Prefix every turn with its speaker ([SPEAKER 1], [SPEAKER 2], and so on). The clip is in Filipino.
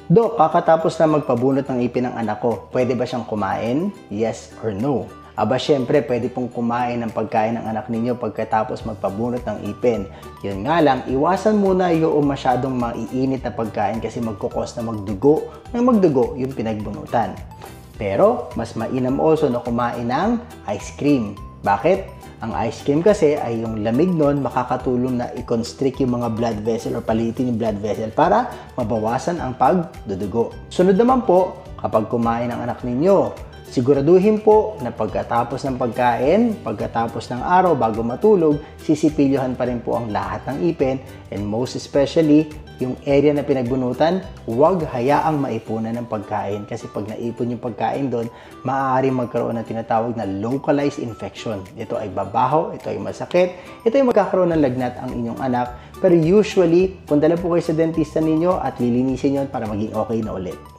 [SPEAKER 1] Dok, kakatapos na magpabunot ng ipin ng anak ko, pwede ba siyang kumain? Yes or no? Aba syempre, pwede pong kumain ng pagkain ng anak ninyo pagkatapos magpabunot ng ipin. Yun nga lang, iwasan muna yung masyadong maiinit na pagkain kasi magkukos na magdugo yung pinagbunutan. Pero, mas mainam also na kumain ng ice cream. Bakit? Ang ice cream kasi ay yung lamig nun makakatulong na i-constrict yung mga blood vessel o palitin yung blood vessel para mabawasan ang pagdudugo. Sunod naman po, kapag kumain ng anak ninyo, siguraduhin po na pagkatapos ng pagkain, pagkatapos ng araw bago matulog, sisipilyohan pa rin po ang lahat ng ipin and most especially yung area na pinagbunutan, huwag hayaang maipunan ng pagkain kasi pag naipon yung pagkain doon, maaaring magkaroon ng tinatawag na localized infection. Ito ay babaho, ito ay masakit, ito ay magkakaroon ng lagnat ang inyong anak. Pero usually, punta lang po kayo sa dentista ninyo at lilinisin yon para maging okay na ulit.